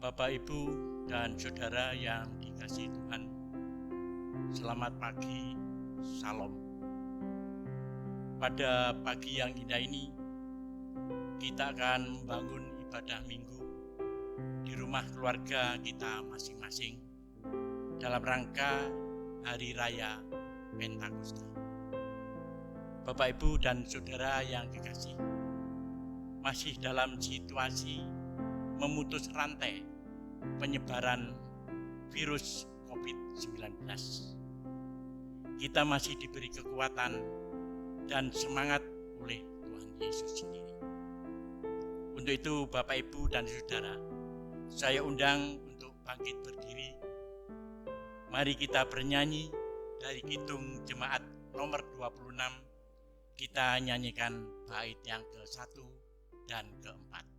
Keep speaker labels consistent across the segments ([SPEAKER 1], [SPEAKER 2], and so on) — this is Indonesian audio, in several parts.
[SPEAKER 1] Bapak, Ibu, dan Saudara yang dikasihi Tuhan, selamat pagi, Salam. Pada pagi yang indah ini, kita akan membangun ibadah minggu di rumah keluarga kita masing-masing dalam rangka Hari Raya Pentakosta. Bapak, Ibu, dan Saudara yang dikasihi, masih dalam situasi memutus rantai penyebaran virus COVID-19. Kita masih diberi kekuatan dan semangat oleh Tuhan Yesus sendiri. Untuk itu Bapak, Ibu, dan Saudara, saya undang untuk bangkit berdiri. Mari kita bernyanyi dari Kidung Jemaat nomor 26. Kita nyanyikan bait yang ke-1 dan ke-4.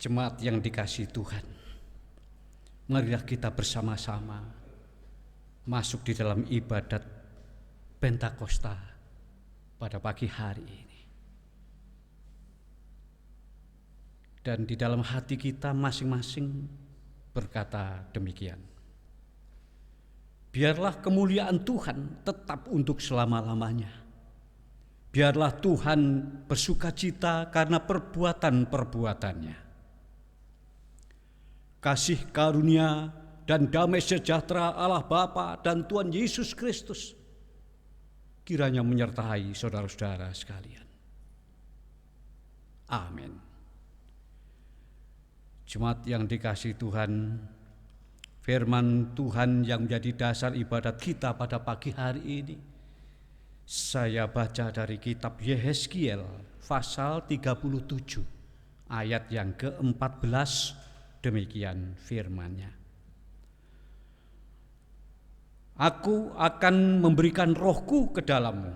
[SPEAKER 2] Jemaat yang dikasihi Tuhan, marilah kita bersama-sama masuk di dalam ibadat Pentakosta pada pagi hari ini. Dan di dalam hati kita masing-masing berkata demikian. Biarlah kemuliaan Tuhan tetap untuk selama-lamanya. Biarlah Tuhan bersukacita karena perbuatan-perbuatannya. Kasih karunia dan damai sejahtera Allah Bapa dan Tuhan Yesus Kristus kiranya menyertai saudara-saudara sekalian. Amin. Jemaat yang dikasihi Tuhan, firman Tuhan yang menjadi dasar ibadat kita pada pagi hari ini, saya baca dari kitab Yehezkiel pasal 37 ayat yang ke-14. Demikian firman-Nya. Aku akan memberikan rohku ke dalammu,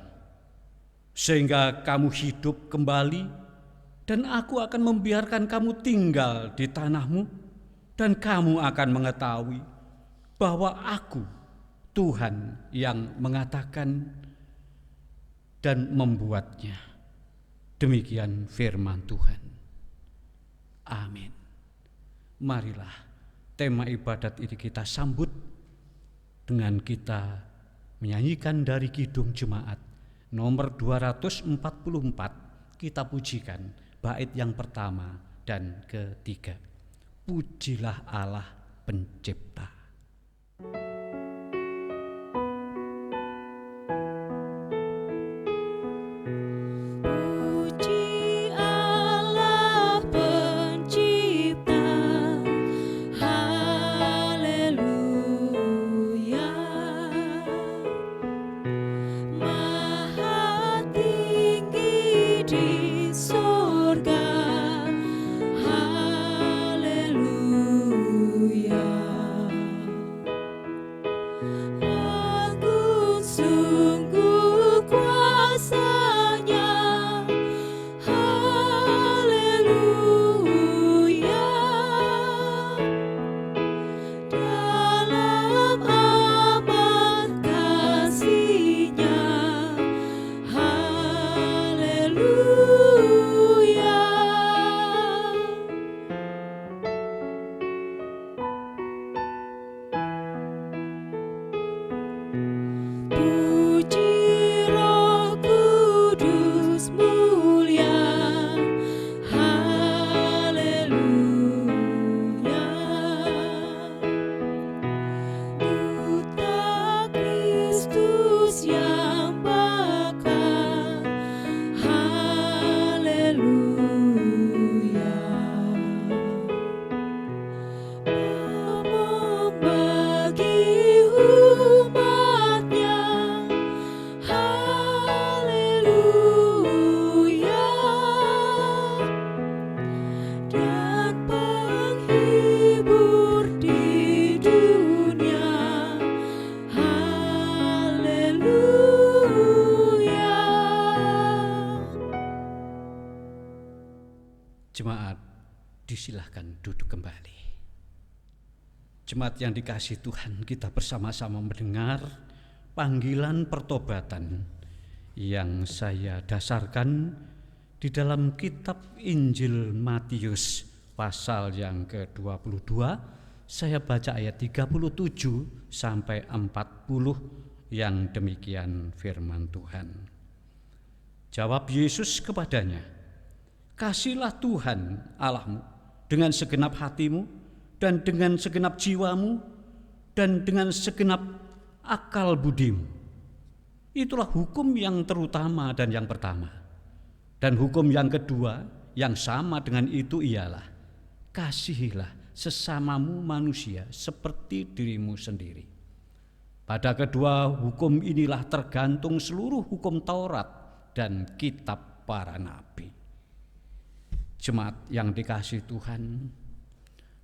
[SPEAKER 2] sehingga kamu hidup kembali, dan aku akan membiarkan kamu tinggal di tanahmu, dan kamu akan mengetahui bahwa aku, Tuhan, yang mengatakan dan membuatnya. Demikian firman Tuhan. Amin. Marilah tema ibadat ini kita sambut dengan kita menyanyikan dari Kidung Jemaat nomor 244. Kita pujikan bait yang pertama dan ketiga. Pujilah Allah Pencipta.
[SPEAKER 3] di surga. Haleluya. Agung sungguh kuasa-Nya. Haleluya. Dalam amat kasih-Nya. Haleluya. Puji Roh Kudus mulia. Haleluya. Duta Kristus yang bakar. Haleluya. Ngomong bagi umat-Nya. Haleluya. Dan penghibur di dunia. Haleluya.
[SPEAKER 2] Jemaat, disilahkan duduk kembali. Jemaat yang dikasihi Tuhan, kita bersama-sama mendengar panggilan pertobatan yang saya dasarkan di dalam kitab Injil Matius pasal yang ke-22. Saya baca ayat 37 sampai 40 yang demikian firman Tuhan. Jawab Yesus kepadanya, "Kasihlah Tuhan Allahmu dengan segenap hatimu dan dengan segenap jiwamu dan dengan segenap akal budimu." Itulah hukum yang terutama dan yang pertama. Dan hukum yang kedua yang sama dengan itu ialah, kasihilah sesamamu manusia seperti dirimu sendiri. Pada kedua hukum inilah tergantung seluruh hukum Taurat dan kitab para nabi. Jemaat yang dikasihi Tuhan,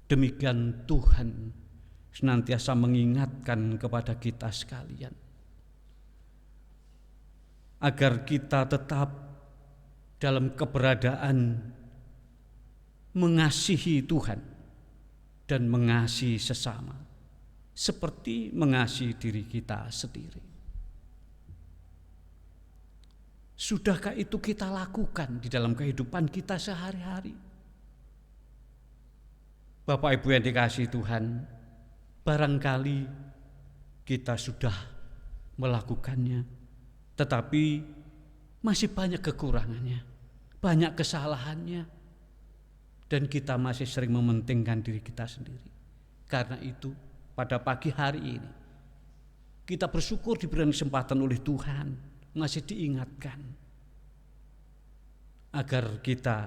[SPEAKER 2] demikian Tuhan senantiasa mengingatkan kepada kita sekalian agar kita tetap dalam keberadaan mengasihi Tuhan dan mengasihi sesama seperti mengasihi diri kita sendiri. Sudahkah itu kita lakukan di dalam kehidupan kita sehari-hari? Bapak Ibu yang dikasihi Tuhan, barangkali kita sudah melakukannya, tetapi masih banyak kekurangannya, banyak kesalahannya, dan kita masih sering mementingkan diri kita sendiri. Karena itu, pada pagi hari ini, kita bersyukur diberi kesempatan oleh Tuhan, masih diingatkan agar kita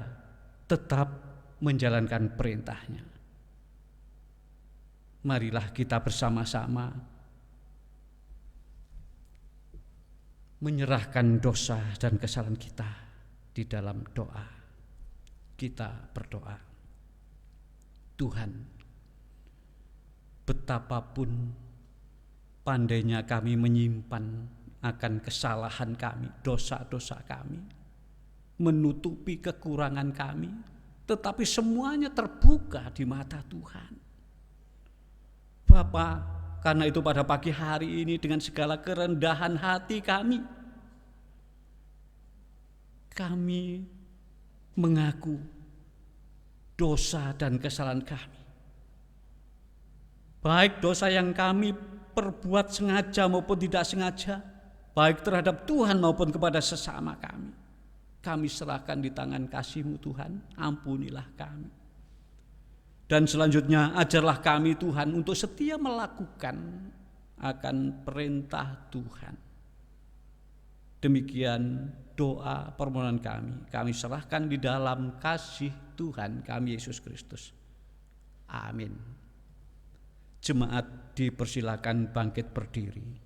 [SPEAKER 2] tetap menjalankan perintah-Nya. Marilah kita bersama-sama menyerahkan dosa dan kesalahan kita di dalam doa. Kita berdoa. Tuhan, betapapun pandainya kami menyimpan akan kesalahan kami, dosa-dosa kami, menutupi kekurangan kami, tetapi semuanya terbuka di mata Tuhan. Bapa, karena itu pada pagi hari ini dengan segala kerendahan hati kami mengaku dosa dan kesalahan kami. Baik dosa yang kami perbuat sengaja maupun tidak sengaja, baik terhadap Tuhan maupun kepada sesama kami serahkan di tangan kasih-Mu Tuhan, ampunilah kami. Dan selanjutnya ajarlah kami Tuhan untuk setia melakukan akan perintah Tuhan. Demikian doa permohonan kami serahkan di dalam kasih Tuhan kami Yesus Kristus. Amin. Jemaat dipersilakan bangkit berdiri.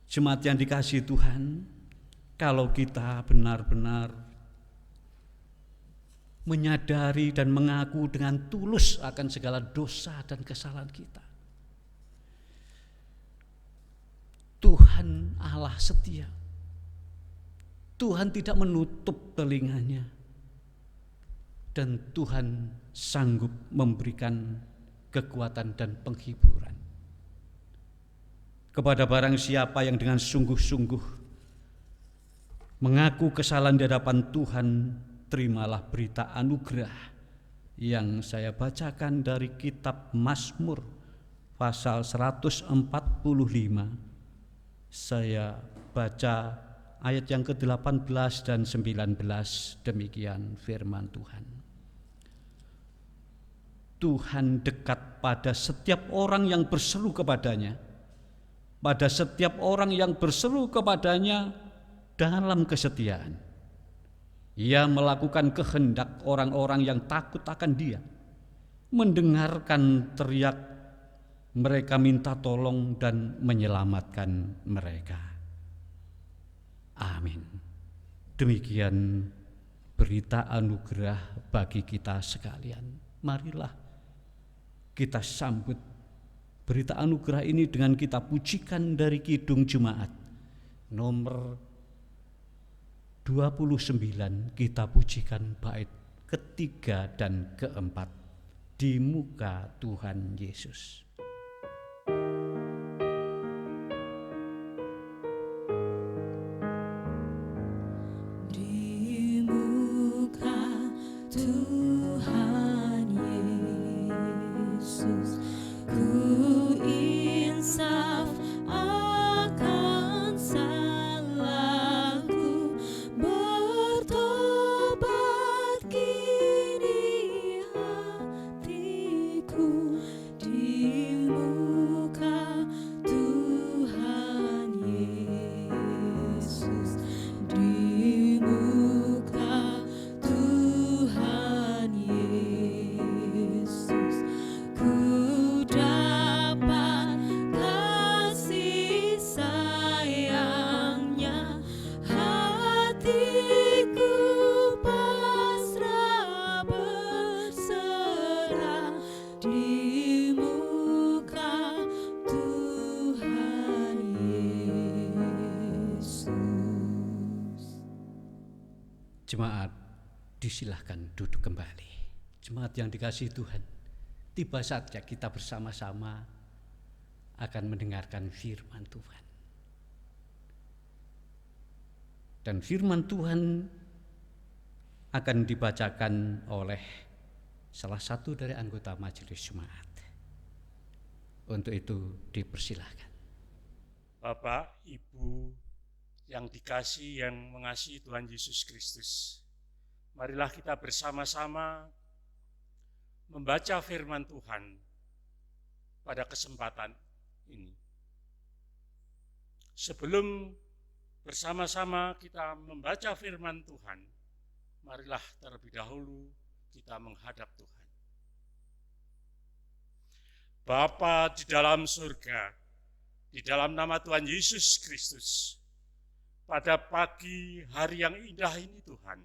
[SPEAKER 2] Jemaat yang dikasihi Tuhan, kalau kita benar-benar menyadari dan mengaku dengan tulus akan segala dosa dan kesalahan kita. Tuhan Allah setia. Tuhan tidak menutup telinganya. Dan Tuhan sanggup memberikan kekuatan dan penghiburan. Kepada barang siapa yang dengan sungguh-sungguh mengaku kesalahan di hadapan Tuhan, terimalah berita anugerah yang saya bacakan dari kitab Mazmur pasal 145. Saya baca ayat yang ke-18 dan 19, demikian firman Tuhan. Tuhan dekat pada setiap orang yang berseru kepadanya, pada setiap orang yang berseru kepadanya dalam kesetiaan. Ia melakukan kehendak orang-orang yang takut akan Dia, mendengarkan teriak mereka minta tolong dan menyelamatkan mereka. Amin. Demikian berita anugerah bagi kita sekalian. Marilah kita sambut berita anugerah ini dengan kita pujikan dari Kidung Jemaat nomor 29. Kita pujikan bait ketiga dan keempat, Di Muka Tuhan Yesus.
[SPEAKER 3] Di muka Tuhan Yesus, ku insaf akan salahku, bertobat kini hatiku. Di muka Tuhan Yesus, di muka Tuhan Yesus, ku dapat kasih sayangnya, hatiku pasrah berserah. Di muka Tuhan Yesus.
[SPEAKER 2] Jemaat, disilahkan duduk kembali. Jemaat yang dikasihi Tuhan, tiba saatnya kita bersama-sama akan mendengarkan firman Tuhan. Dan firman Tuhan akan dibacakan oleh salah satu dari anggota majelis jemaat. Untuk itu dipersilahkan.
[SPEAKER 1] Bapak, Ibu yang dikasihi, yang mengasihi Tuhan Yesus Kristus, marilah kita bersama-sama membaca firman Tuhan pada kesempatan ini. Sebelum bersama-sama kita membaca firman Tuhan, marilah terlebih dahulu kita menghadap Tuhan. Bapa di dalam surga, di dalam nama Tuhan Yesus Kristus, pada pagi hari yang indah ini Tuhan,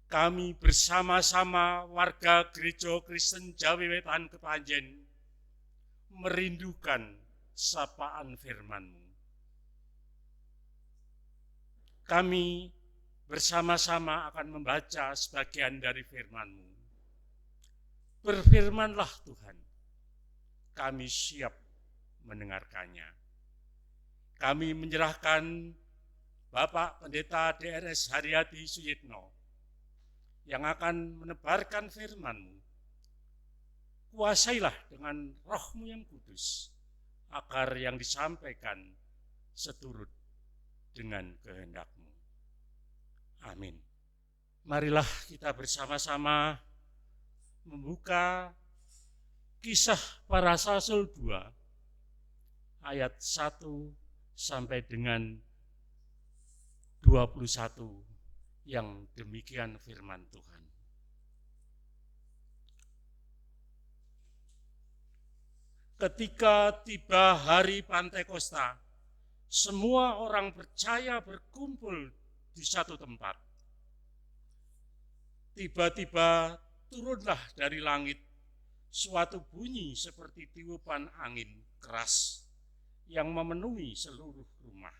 [SPEAKER 1] kami bersama-sama warga Gereja Kristen Jawi Wetan Kepanjen merindukan sapaan firman-Mu. Kami bersama-sama akan membaca sebagian dari firman-Mu. Berfirmanlah Tuhan, kami siap mendengarkannya. Kami menyerahkan Bapak Pendeta DRS Haryati Suyitno yang akan menebarkan firman-Mu. Kuasailah dengan Roh-Mu yang kudus, agar yang disampaikan seturut dengan kehendak-Mu. Amin. Marilah kita bersama-sama membuka Kisah Para Rasul 2 ayat 1 sampai dengan 21 yang demikian firman Tuhan. Ketika tiba hari Pantekosta, semua orang percaya berkumpul di satu tempat.
[SPEAKER 4] tiba-tiba turunlah dari langit suatu bunyi seperti tiupan angin keras yang memenuhi seluruh rumah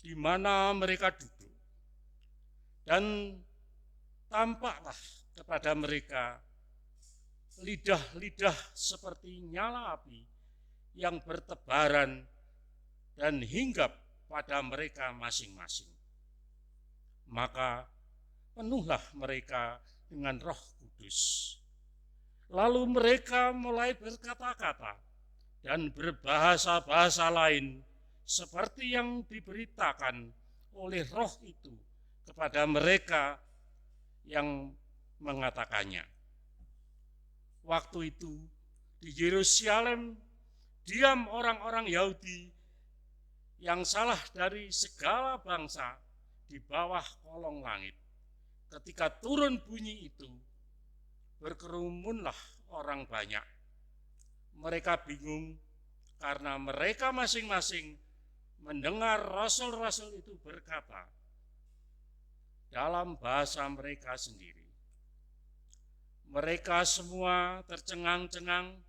[SPEAKER 4] di mana mereka duduk. Dan tampaklah kepada mereka lidah-lidah seperti nyala api yang bertebaran dan hinggap pada mereka masing-masing. Maka penuhlah mereka dengan Roh Kudus. Lalu mereka mulai berkata-kata dan berbahasa-bahasa lain seperti yang diberitakan oleh Roh itu kepada mereka yang mengatakannya. Waktu itu di Yerusalem diam orang-orang Yahudi yang salah dari segala bangsa di bawah kolong langit. Ketika turun bunyi itu, berkerumunlah orang banyak. Mereka bingung karena mereka masing-masing mendengar rasul-rasul itu berkata dalam bahasa mereka sendiri. Mereka semua tercengang-cengang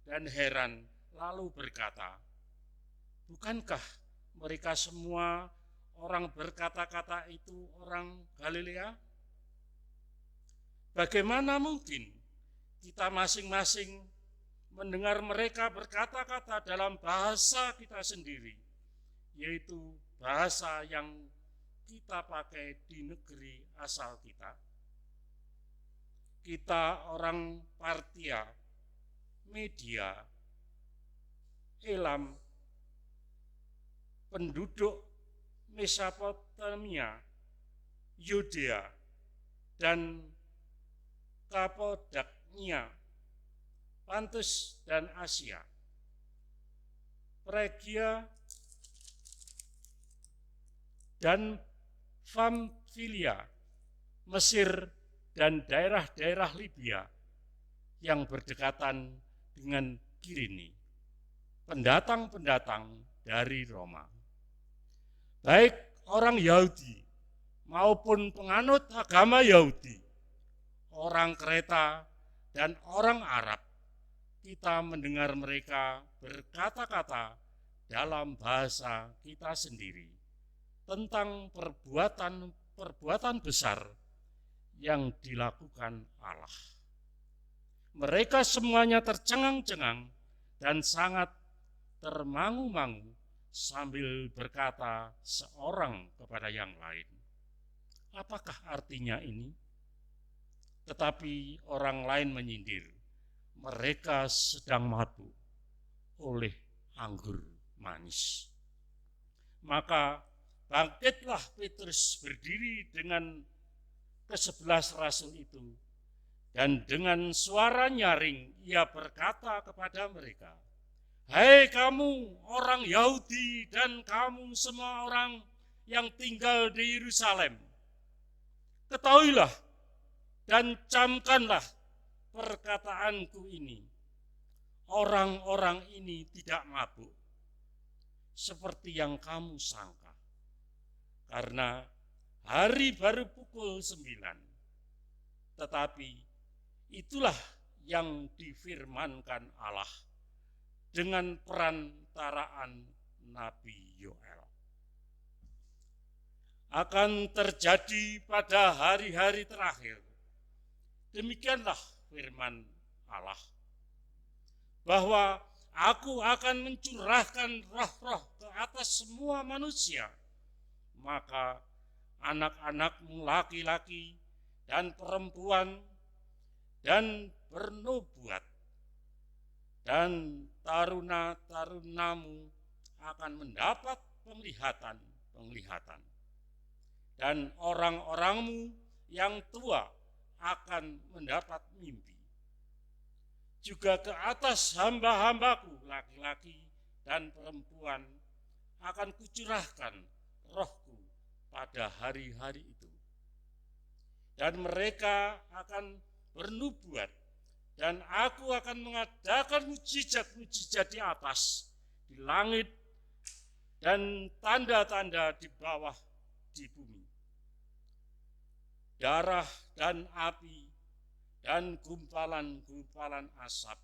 [SPEAKER 4] dan heran, lalu berkata, bukankah mereka semua orang berkata-kata itu orang Galilea? Bagaimana mungkin kita masing-masing mendengar mereka berkata-kata dalam bahasa kita sendiri, yaitu bahasa yang kita pakai di negeri asal kita? Kita orang Partia, Media, Elam, penduduk Mesopotamia, Yudea, dan Kapadokia, Pontus dan Asia, Phrygia dan Pamfilia, Mesir, dan daerah-daerah Libya yang berdekatan dengan Kirene, pendatang-pendatang dari Roma. Baik orang Yahudi maupun penganut agama Yahudi, orang Kreta dan orang Arab, kita mendengar mereka berkata-kata dalam bahasa kita sendiri tentang perbuatan besar yang dilakukan Allah. Mereka semuanya tercengang-cengang dan sangat termangu-mangu sambil berkata seorang kepada yang lain, apakah artinya ini? Tetapi orang lain menyindir, mereka sedang mabuk oleh anggur manis. Maka bangkitlah Petrus berdiri dengan ke-11 rasul itu, dan dengan suara nyaring ia berkata kepada mereka, hai kamu orang Yahudi dan kamu semua orang yang tinggal di Yerusalem, ketahuilah dan camkanlah perkataanku ini. Orang-orang ini tidak mabuk seperti yang kamu sangka, karena hari baru pukul 9. Tetapi itulah yang difirmankan Allah dengan perantaraan Nabi Yoel. Akan terjadi pada hari-hari terakhir. Demikianlah firman Allah, bahwa aku akan mencurahkan roh-roh ke atas semua manusia. Maka anak-anakmu laki-laki dan perempuan dan bernubuat, dan taruna-tarunamu akan mendapat penglihatan, dan orang-orangmu yang tua akan mendapat mimpi. Juga ke atas hamba-hambaku laki-laki dan perempuan akan kucurahkan rohku pada hari-hari itu. Dan mereka akan bernubuat, dan aku akan mengadakan mujizat-mujizat di atas, di langit, dan tanda-tanda di bawah di bumi. darah dan api, dan gumpalan-gumpalan asap.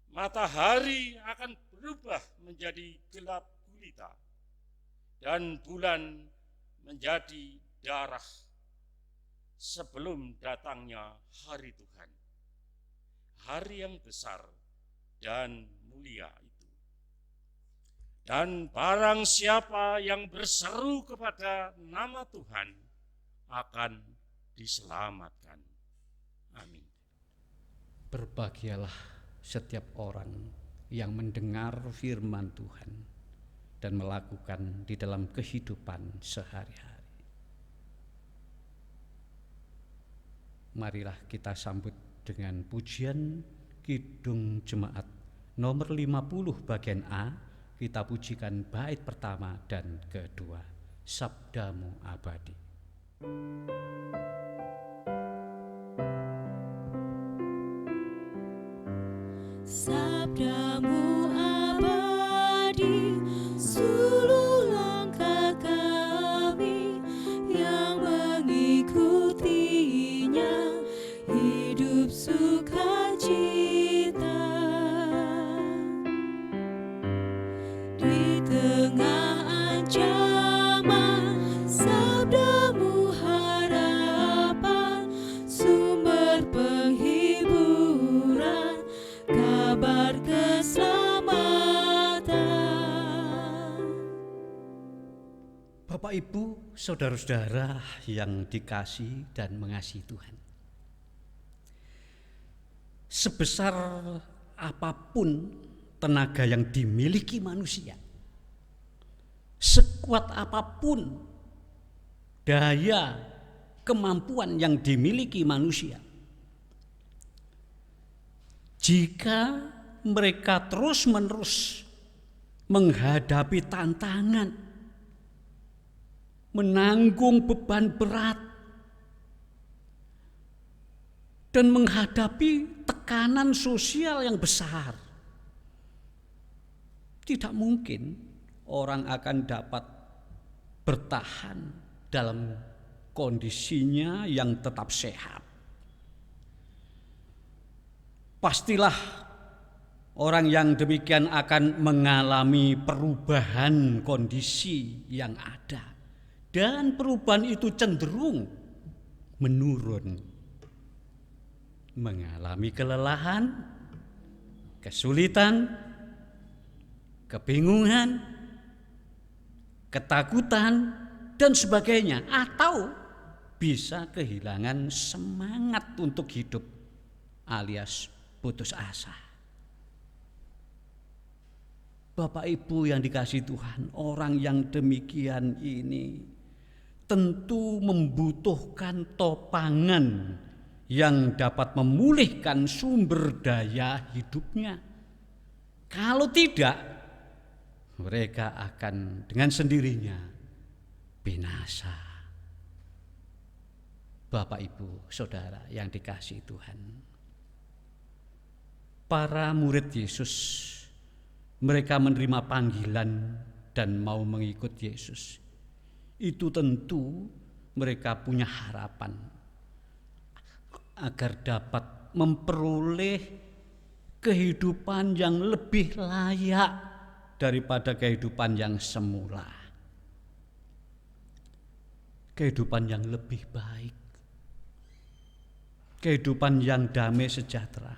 [SPEAKER 4] Matahari akan berubah menjadi gelap gulita, dan bulan menjadi darah sebelum datangnya hari Tuhan, hari yang besar dan mulia itu. Dan barang siapa yang berseru kepada nama Tuhan akan diselamatkan. Amin.
[SPEAKER 2] Berbahagialah setiap orang yang mendengar firman Tuhan dan melakukan di dalam kehidupan sehari-hari. Marilah kita sambut dengan pujian Kidung Jemaat nomor 50 bagian A. Kita pujikan bait pertama dan kedua, Sabdamu Abadi.
[SPEAKER 3] Sabdamu abadi, seluruh langkah kami yang mengikutinya, hidup sukacita. Di tengah ancaman, sabdamu harapan, sumber penghiburan, kabar keselamatan.
[SPEAKER 2] Bapak, Ibu, saudara-saudara yang dikasihi dan mengasihi Tuhan, sebesar apapun tenaga yang dimiliki manusia, sekuat apapun daya kemampuan yang dimiliki manusia, jika mereka terus-menerus menghadapi tantangan, menanggung beban berat, dan menghadapi tekanan sosial yang besar, tidak mungkin orang akan dapat bertahan dalam kondisinya yang tetap sehat. Pastilah orang yang demikian akan mengalami perubahan kondisi yang ada, dan perubahan itu cenderung menurun, mengalami kelelahan, kesulitan, kebingungan, ketakutan, dan sebagainya, atau bisa kehilangan semangat untuk hidup alias putus asa. Bapak Ibu yang dikasihi Tuhan, orang yang demikian ini tentu membutuhkan topangan yang dapat memulihkan sumber daya hidupnya. Kalau tidak, mereka akan dengan sendirinya binasa. Bapak, Ibu, saudara yang dikasihi Tuhan, para murid Yesus, mereka menerima panggilan dan mau mengikut Yesus. Itu tentu mereka punya harapan agar dapat memperoleh kehidupan yang lebih layak daripada kehidupan yang semula, kehidupan yang lebih baik, kehidupan yang damai sejahtera.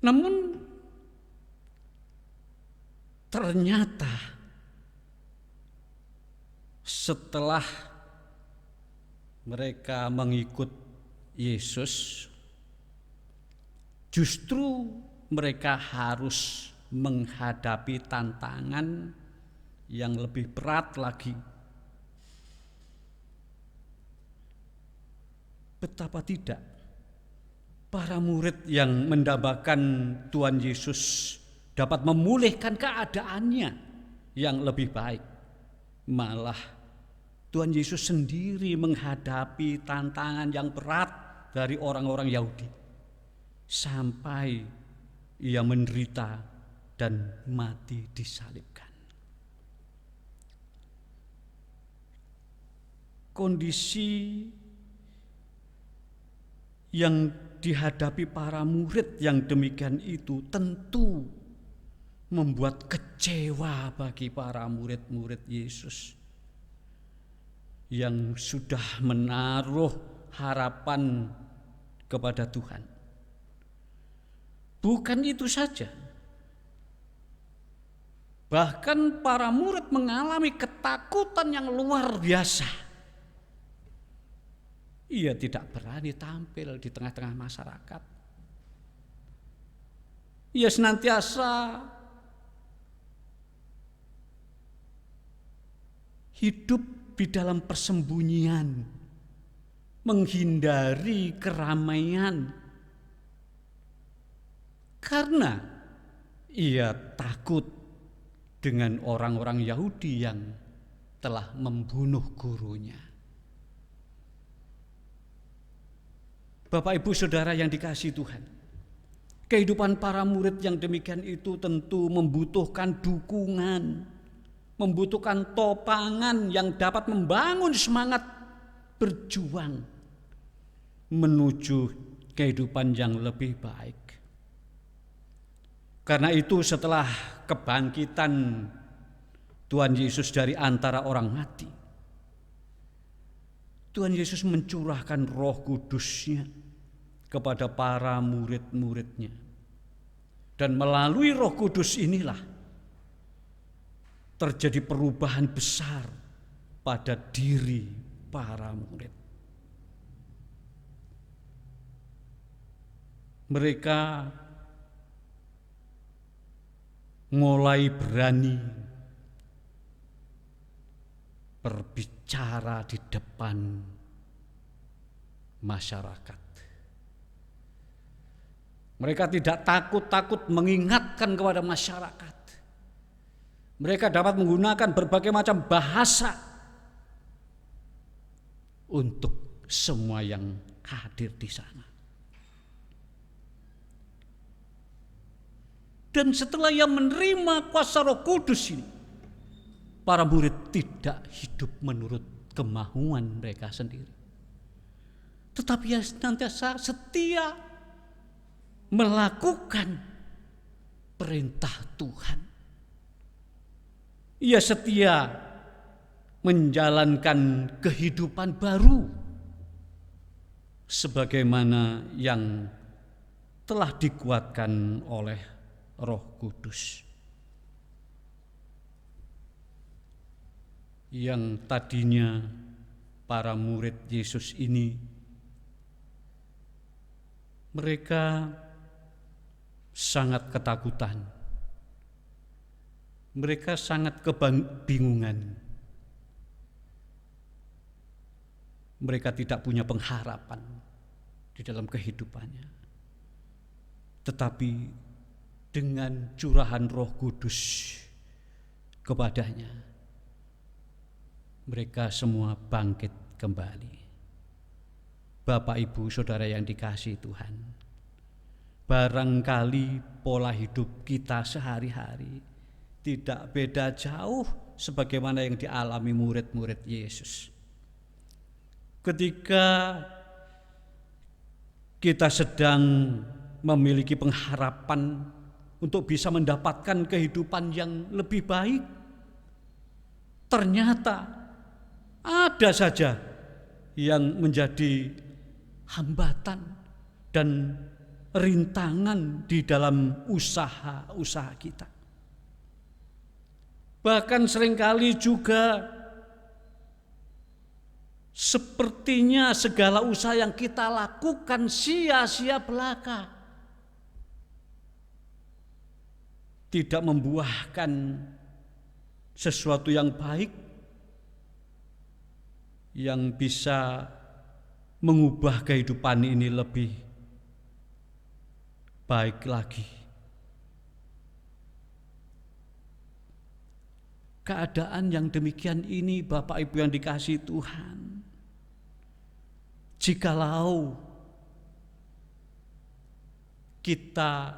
[SPEAKER 2] Namun ternyata setelah mereka mengikut Yesus, justru mereka harus menghadapi tantangan yang lebih berat lagi. Betapa tidak para murid yang mendambakan Tuhan Yesus dapat memulihkan keadaannya yang lebih baik, malah Tuhan Yesus sendiri menghadapi tantangan yang berat dari orang-orang Yahudi, sampai ia menderita dan mati disalibkan. kondisi yang dihadapi para murid yang demikian itu tentu membuat kecewa bagi para murid-murid Yesus yang sudah menaruh harapan kepada Tuhan. Bukan itu saja, bahkan para murid mengalami ketakutan yang luar biasa. Ia tidak berani tampil di tengah-tengah masyarakat. Ia senantiasa hidup di dalam persembunyian, menghindari keramaian, karena ia takut dengan orang-orang Yahudi yang telah membunuh gurunya. Bapak, Ibu, Saudara yang dikasihi Tuhan, kehidupan para murid yang demikian itu tentu membutuhkan dukungan, membutuhkan topangan yang dapat membangun semangat berjuang menuju kehidupan yang lebih baik. Karena itu setelah kebangkitan Tuhan Yesus dari antara orang mati, Tuhan Yesus mencurahkan Roh Kudus-Nya kepada para murid-muridnya. Dan melalui Roh Kudus inilah terjadi perubahan besar pada diri para murid. Mereka mulai berani berbicara di depan masyarakat. Mereka tidak takut-takut mengingatkan kepada masyarakat. Mereka dapat menggunakan berbagai macam bahasa untuk semua yang hadir di sana. Dan setelah ia menerima kuasa Roh Kudus ini, para murid tidak hidup menurut kemauan mereka sendiri, tetapi ia senantiasa setia melakukan perintah Tuhan. Ia setia menjalankan kehidupan baru sebagaimana yang telah dikuatkan oleh Roh Kudus. Yang tadinya para murid Yesus ini mereka sangat ketakutan. Mereka sangat kebingungan. Mereka tidak punya pengharapan di dalam kehidupannya. Tetapi dengan curahan Roh Kudus kepadanya, mereka semua bangkit kembali. Bapak, Ibu, Saudara yang dikasihi Tuhan, barangkali pola hidup kita sehari-hari tidak beda jauh sebagaimana yang dialami murid-murid Yesus. Ketika kita sedang memiliki pengharapan untuk bisa mendapatkan kehidupan yang lebih baik, ternyata ada saja yang menjadi hambatan dan rintangan di dalam usaha-usaha kita. Bahkan seringkali juga sepertinya segala usaha yang kita lakukan sia-sia belaka, tidak membuahkan sesuatu yang baik yang bisa mengubah kehidupan ini lebih baik lagi. Keadaan yang demikian ini, Bapak Ibu yang dikasihi Tuhan, jikalau kita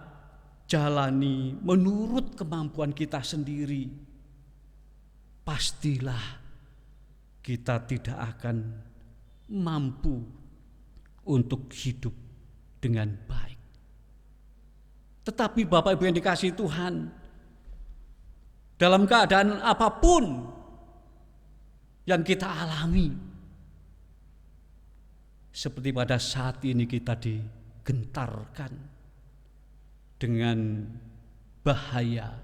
[SPEAKER 2] jalani menurut kemampuan kita sendiri, pastilah kita tidak akan mampu untuk hidup dengan baik. Tetapi Bapak Ibu yang dikasihi Tuhan, dalam keadaan apapun yang kita alami, seperti pada saat ini kita digentarkan dengan bahaya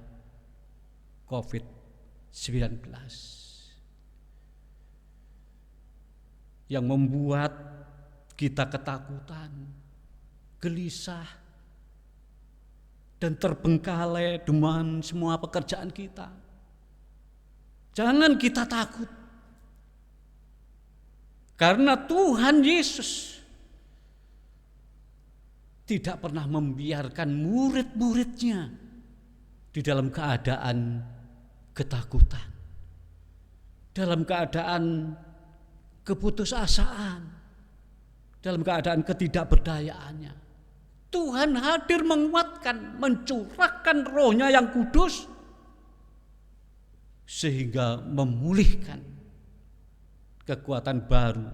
[SPEAKER 2] COVID-19 yang membuat kita ketakutan, gelisah, dan terbengkalai dengan semua pekerjaan kita. Jangan kita takut, karena Tuhan Yesus tidak pernah membiarkan murid-muridnya di dalam keadaan ketakutan, dalam keadaan keputusasaan, dalam keadaan ketidakberdayaannya. Tuhan hadir menguatkan, mencurahkan Roh-Nya yang kudus sehingga memulihkan kekuatan baru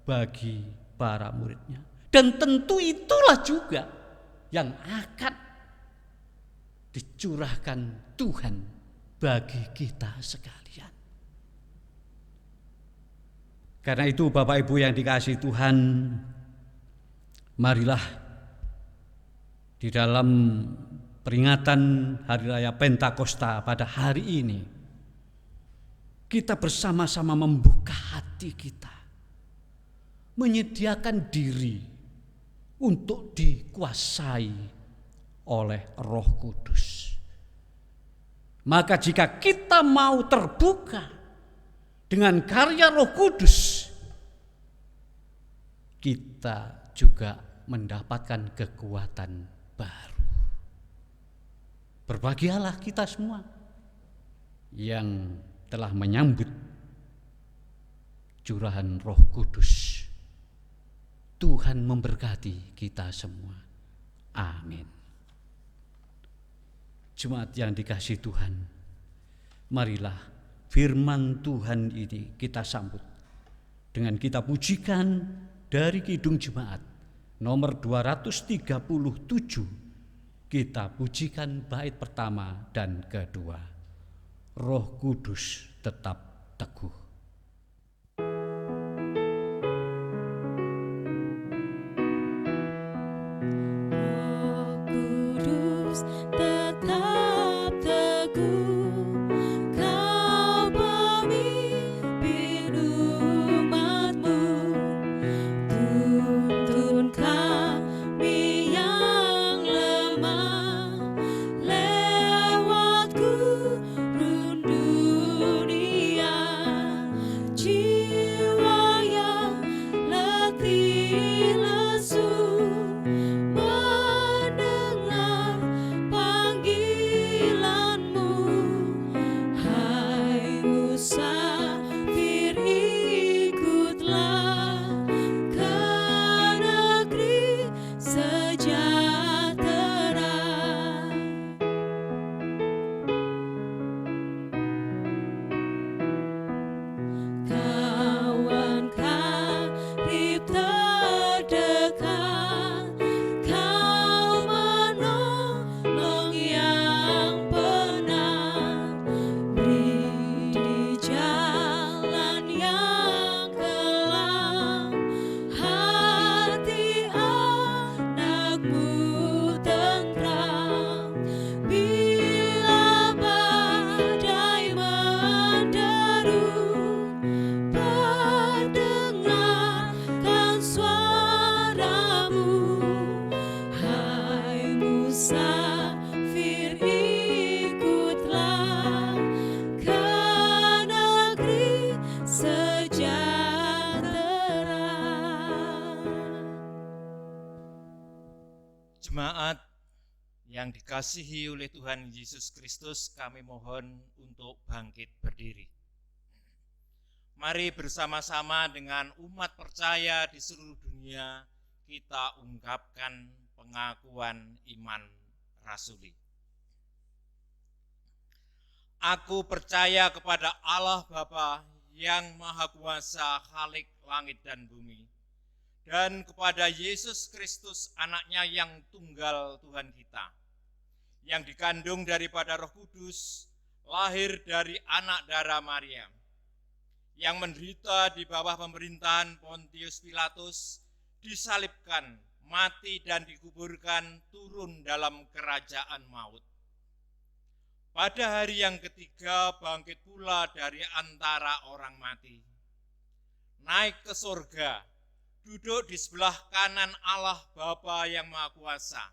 [SPEAKER 2] bagi para murid-Nya. Dan tentu itulah juga yang akan dicurahkan Tuhan bagi kita sekalian. Karena itu Bapak Ibu yang dikasihi Tuhan, marilah di dalam peringatan Hari Raya Pentakosta pada hari ini kita bersama-sama membuka hati kita, menyediakan diri untuk dikuasai oleh Roh Kudus. Maka jika kita mau terbuka dengan karya Roh Kudus, kita juga mendapatkan kekuatan baru. Berbahagialah kita semua yang telah menyambut curahan Roh Kudus. Tuhan memberkati kita semua. Amin. Jemaat yang dikasihi Tuhan, marilah firman Tuhan ini kita sambut dengan kita pujikan dari Kidung Jemaat nomor 237. Kita pujikan bait pertama dan kedua. Roh Kudus tetap teguh.
[SPEAKER 3] Roh Kudus tetap teguh, Kau pemimpin umat-Mu. Tuntun kami yang lemah lewat gurun dunia, jiwa yang letih lesu mendengar panggilan-Mu. Hai musafir, ikutlah ke negeri sejahtera. Kawan karib terdekat, Kau menolong yang penat. Beri di jalan yang kelam, hati anak-Mu tentram. Bila badai menderu, perdengarkan suara-Mu. Hai musafir, ikutlah ke negeri sejahtera.
[SPEAKER 5] Jemaat yang dikasihi oleh Tuhan Yesus Kristus, kami mohon untuk bangkit berdiri. Mari bersama-sama dengan umat percaya di seluruh dunia kita ungkapkan pengakuan iman rasuli. Aku percaya kepada Allah Bapa yang Maha Kuasa, Khalik langit dan bumi, dan kepada Yesus Kristus, anaknya yang tunggal Tuhan kita, yang dikandung daripada Roh Kudus, lahir dari anak darah Maria, yang menderita di bawah pemerintahan Pontius Pilatus, disalibkan, mati dan dikuburkan, turun dalam kerajaan maut. Pada hari yang ketiga bangkit pula dari antara orang mati, naik ke surga, duduk di sebelah kanan Allah Bapa yang Maha Kuasa,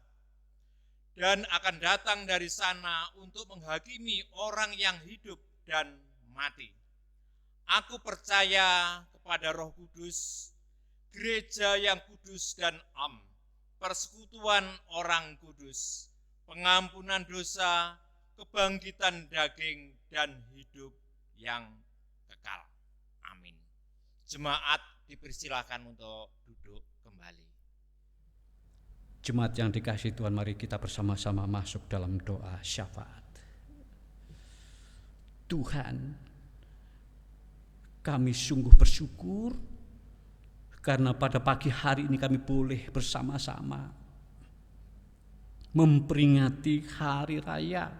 [SPEAKER 5] dan akan datang dari sana untuk menghakimi orang yang hidup dan mati. Aku percaya kepada Roh Kudus, gereja yang kudus dan am, persekutuan orang kudus, pengampunan dosa, kebangkitan daging, dan hidup yang kekal. Amin. Jemaat dipersilakan untuk duduk kembali.
[SPEAKER 2] Jemaat yang dikasihi Tuhan, mari kita bersama-sama masuk dalam doa syafaat. Tuhan, kami sungguh bersyukur karena pada pagi hari ini kami boleh bersama-sama memperingati hari raya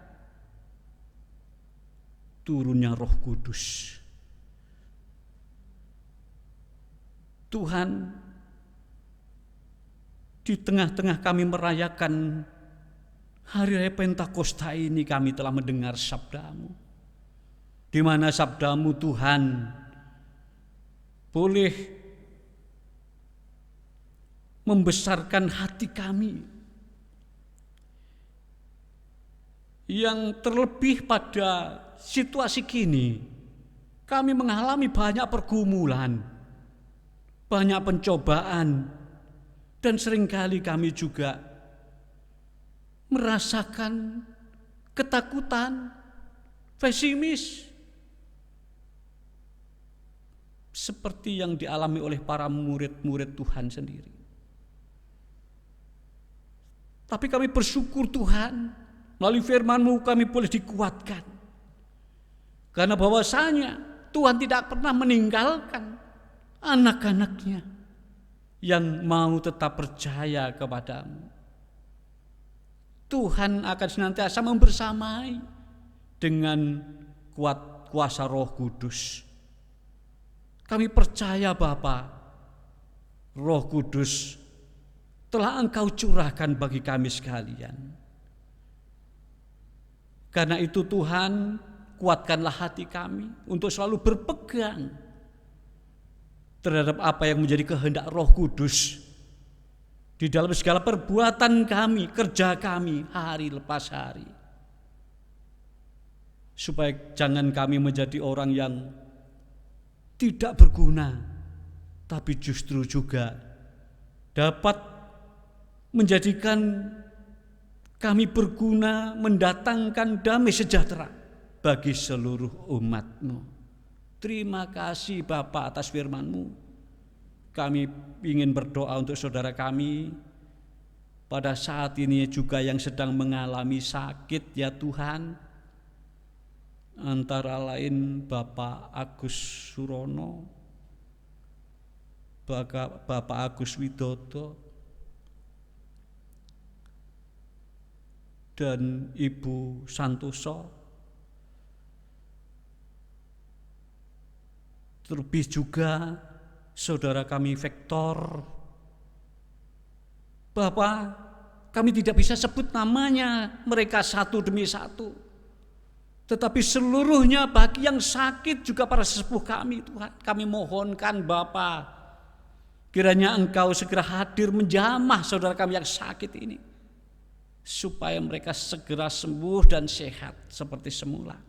[SPEAKER 2] turunnya Roh Kudus. Tuhan, di tengah-tengah kami merayakan hari raya Pentakosta ini, kami telah mendengar sabda-Mu, di mana sabda-Mu Tuhan boleh membesarkan hati kami, yang terlebih pada situasi kini kami mengalami banyak pergumulan, banyak pencobaan, dan seringkali kami juga merasakan ketakutan, pesimis, seperti yang dialami oleh para murid-murid Tuhan sendiri. Tapi kami bersyukur Tuhan, melalui firman-Mu kami boleh dikuatkan, karena bahwasanya Tuhan tidak pernah meninggalkan anak-anaknya yang mau tetap percaya kepada-Mu. Tuhan akan senantiasa membersamai dengan kuat kuasa Roh Kudus. Kami percaya Bapa, Roh Kudus telah Engkau curahkan bagi kami sekalian. Karena itu Tuhan, kuatkanlah hati kami untuk selalu berpegang terhadap apa yang menjadi kehendak Roh Kudus di dalam segala perbuatan kami, kerja kami hari lepas hari. Supaya jangan kami menjadi orang yang tidak berguna, tapi justru juga dapat menjadikan kami berguna, mendatangkan damai sejahtera bagi seluruh umat-Mu. Terima kasih Bapa atas firman-Mu. Kami ingin berdoa untuk saudara kami pada saat ini juga yang sedang mengalami sakit ya Tuhan. Antara lain Bapak Agus Surono, Bapak Agus Widodo, dan Ibu Santoso. Terlebih juga saudara kami Vektor. Bapak, kami tidak bisa sebut namanya mereka satu demi satu, tetapi seluruhnya bagi yang sakit juga para sesepuh kami Tuhan. Kami mohonkan Bapa, kiranya Engkau segera hadir menjamah saudara kami yang sakit ini, supaya mereka segera sembuh dan sehat seperti semula.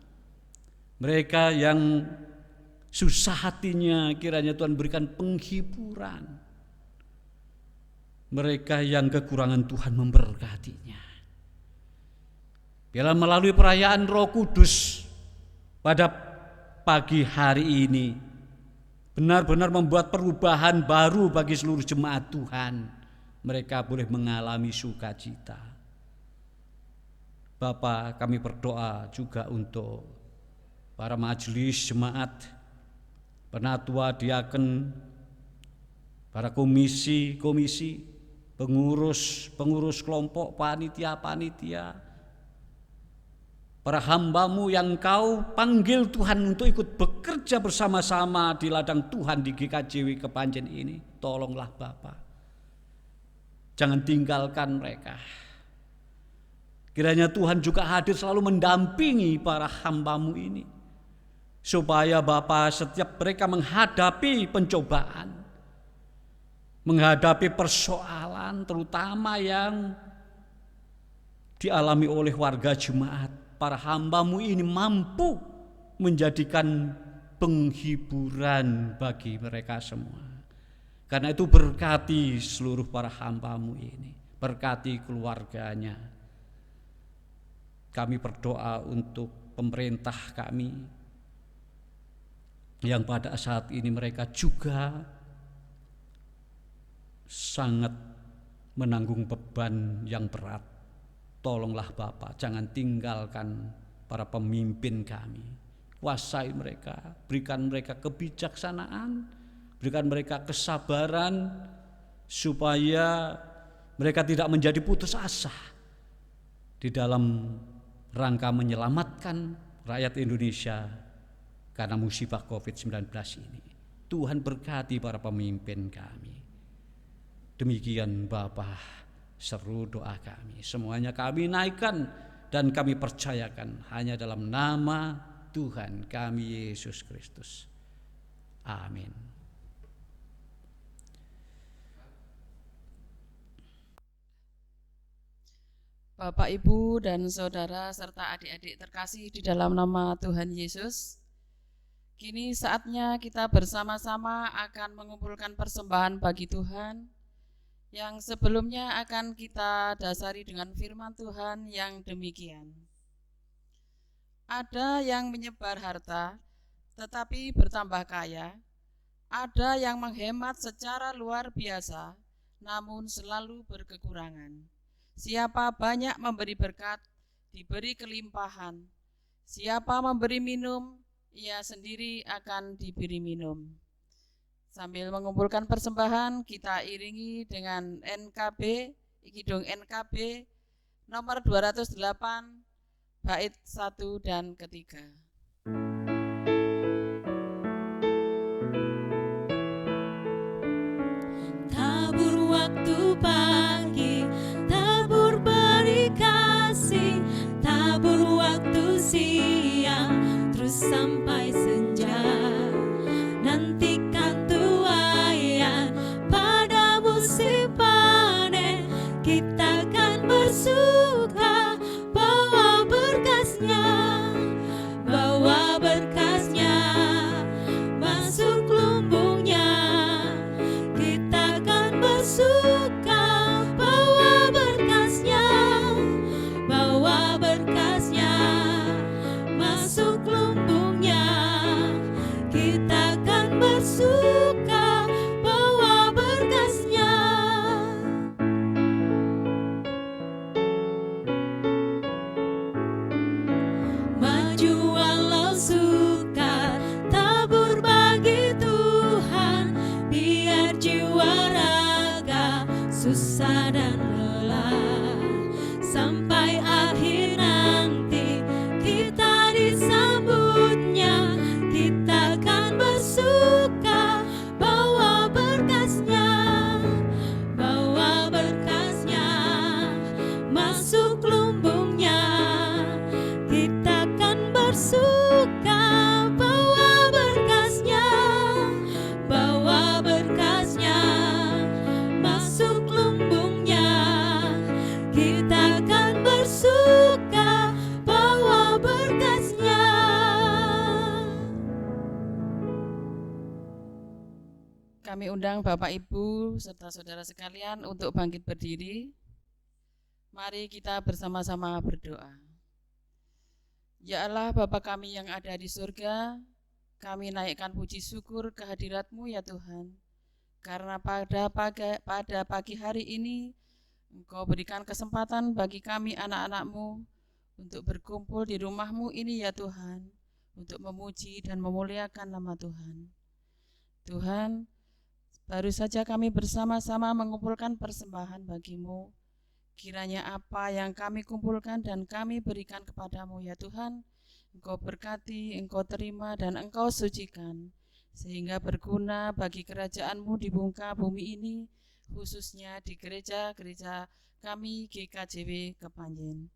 [SPEAKER 2] Mereka yang susah hatinya, kiranya Tuhan berikan penghiburan. Mereka yang kekurangan, Tuhan memberkatinya. Biarlah melalui perayaan Roh Kudus pada pagi hari ini benar-benar membuat perubahan baru bagi seluruh jemaat Tuhan. Mereka boleh mengalami sukacita. Bapa, kami berdoa juga untuk para majelis jemaat penatua, diaken, para komisi, pengurus kelompok, panitia, para hambamu yang kau panggil Tuhan untuk ikut bekerja bersama-sama di ladang Tuhan di GKJW Kepanjen ini. Tolonglah Bapa, jangan tinggalkan mereka. Kiranya Tuhan juga hadir selalu mendampingi para hambamu ini, supaya Bapa setiap mereka menghadapi pencobaan, menghadapi persoalan terutama yang dialami oleh warga jemaat, para hambamu ini mampu menjadikan penghiburan bagi mereka semua. Karena itu berkati seluruh para hambamu ini, berkati keluarganya. Kami berdoa untuk pemerintah kami yang pada saat ini mereka juga sangat menanggung beban yang berat. Tolonglah Bapa, jangan tinggalkan para pemimpin kami. Kuasai mereka, berikan mereka kebijaksanaan, berikan mereka kesabaran, supaya mereka tidak menjadi putus asa di dalam rangka menyelamatkan rakyat Indonesia karena musibah COVID-19 ini. Tuhan berkati para pemimpin kami. Demikian Bapa, seru doa kami. Semuanya kami naikkan dan kami percayakan hanya dalam nama Tuhan kami Yesus Kristus. Amin.
[SPEAKER 6] Bapak, Ibu, dan Saudara serta adik-adik terkasih di dalam nama Tuhan Yesus, kini saatnya kita bersama-sama akan mengumpulkan persembahan bagi Tuhan yang sebelumnya akan kita dasari dengan firman Tuhan yang demikian. Ada yang menyebar harta tetapi bertambah kaya, ada yang menghemat secara luar biasa namun selalu berkekurangan. Siapa banyak memberi berkat, diberi kelimpahan. Siapa memberi minum, ia sendiri akan diberi minum. Sambil mengumpulkan persembahan, kita iringi dengan NKB, Kidung NKB nomor 208, bait 1 dan ketiga.
[SPEAKER 3] Tabur waktu pagi, tabur beri kasih, tabur waktu siang, terus sampai senja. Nantikan tuaian pada musim panen, kita akan bersuka bawa berkasnya, bawa berkasnya masuk lumbungnya. Kita akan bersuka bawa berkasnya, bawa berkasnya masuk lumbungnya. Kita akan bersuka bawa berkasnya. Maju walau sukar, tabur bagi Tuhan, biar jiwa raga susah dan lelah. Sampai akhir nanti kita disambutnya, kita akan bersuka bawa berkasnya, bawa berkasnya masuk lumbungnya. Kita akan bersuka bawa berkasnya, bawa berkasnya masuk lumbungnya. Kita akan bersuka bawa berkasnya.
[SPEAKER 6] Kami undang Bapak, Ibu, serta saudara sekalian untuk bangkit berdiri. Mari kita bersama-sama berdoa. Ya Allah, Bapa kami yang ada di surga, kami naikkan puji syukur kehadirat-Mu ya Tuhan. Karena pada pagi hari ini, Engkau berikan kesempatan bagi kami anak-anak-Mu untuk berkumpul di rumah-Mu ini ya Tuhan, untuk memuji dan memuliakan nama Tuhan. Tuhan, baru saja kami bersama-sama mengumpulkan persembahan bagimu. Kiranya apa yang kami kumpulkan dan kami berikan kepadamu ya Tuhan, Engkau berkati, Engkau terima, dan Engkau sucikan, sehingga berguna bagi kerajaan-Mu di muka bumi ini, khususnya di gereja-gereja kami GKJW Kepanjen.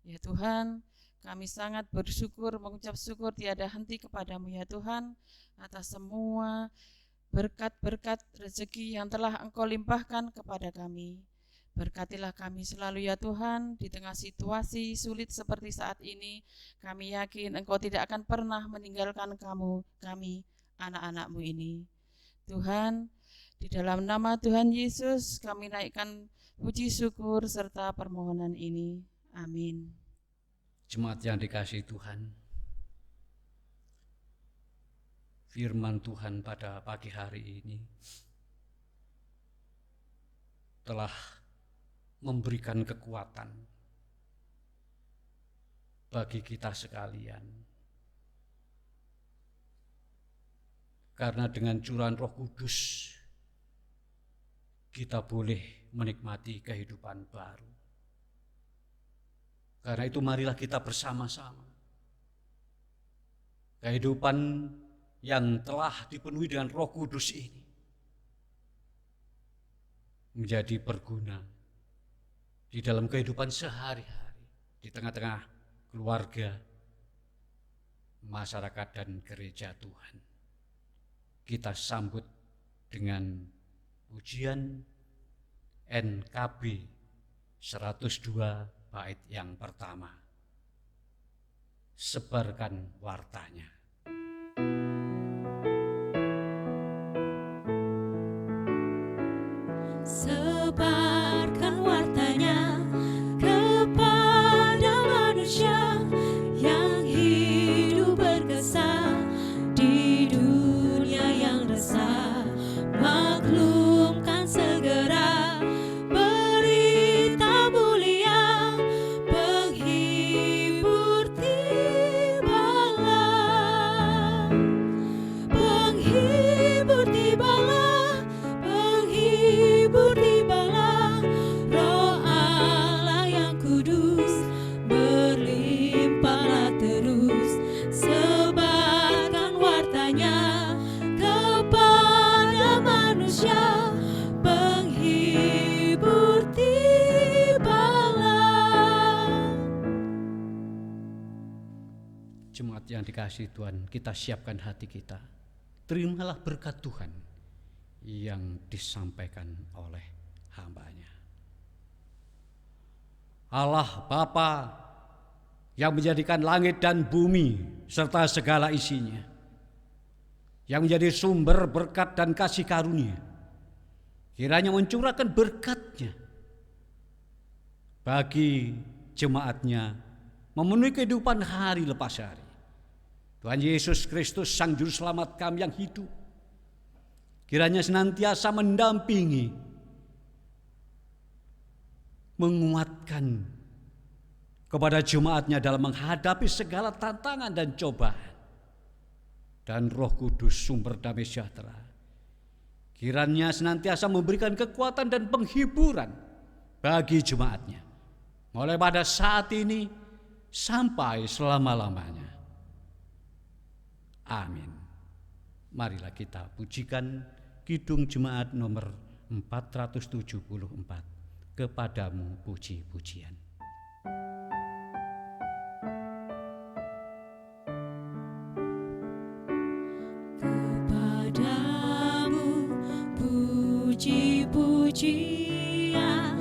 [SPEAKER 6] Ya Tuhan, kami sangat bersyukur, mengucap syukur tiada henti kepadamu ya Tuhan, atas semua berkat-berkat rezeki yang telah Engkau limpahkan kepada kami. Berkatilah kami selalu ya Tuhan, di tengah situasi sulit seperti saat ini. Kami yakin Engkau tidak akan pernah meninggalkan kami, anak-anak-Mu ini. Tuhan, di dalam nama Tuhan Yesus kami naikkan puji syukur serta permohonan ini. Amin.
[SPEAKER 2] Jemaat yang dikasihi Tuhan, firman Tuhan pada pagi hari ini telah memberikan kekuatan bagi kita sekalian. Karena dengan curahan Roh Kudus kita boleh menikmati kehidupan baru. Karena itu marilah kita bersama-sama. Kehidupan yang telah dipenuhi dengan Roh Kudus ini menjadi berguna di dalam kehidupan sehari-hari, di tengah-tengah keluarga, masyarakat, dan gereja Tuhan. Kita sambut dengan pujian NKB 102 bait yang pertama. Sebarkan wartanya.
[SPEAKER 3] Sebarkan wartanya kepada manusia yang hidup berkesan di dunia yang resah. Maklumkan segera berita mulia, penghibur tibalah. Penghibur tibalah, penghibur tibalah, Roh Allah yang kudus berlimpahlah terus. Sebarkan wartanya kepada manusia, penghibur tibalah.
[SPEAKER 2] Jemaat yang dikasihi Tuhan, kita siapkan hati kita. Terimalah berkat Tuhan yang disampaikan oleh hamba-Nya. Allah Bapa yang menjadikan langit dan bumi serta segala isinya, yang menjadi sumber berkat dan kasih karunia, kiranya mencurahkan berkat-Nya bagi jemaat-Nya, memenuhi kehidupan hari lepas hari. Tuhan Yesus Kristus, Sang Juru Selamat kami yang hidup, kiranya senantiasa mendampingi, menguatkan kepada jemaat-Nya dalam menghadapi segala tantangan dan cobaan. Dan Roh Kudus, sumber damai sejahtera, kiranya senantiasa memberikan kekuatan dan penghiburan bagi jemaat-Nya, mulai pada saat ini sampai selama-lamanya. Amin. Marilah kita pujikan Kidung Jemaat nomor 474, Kepadamu puji-pujian.
[SPEAKER 3] Kepadamu puji-pujian.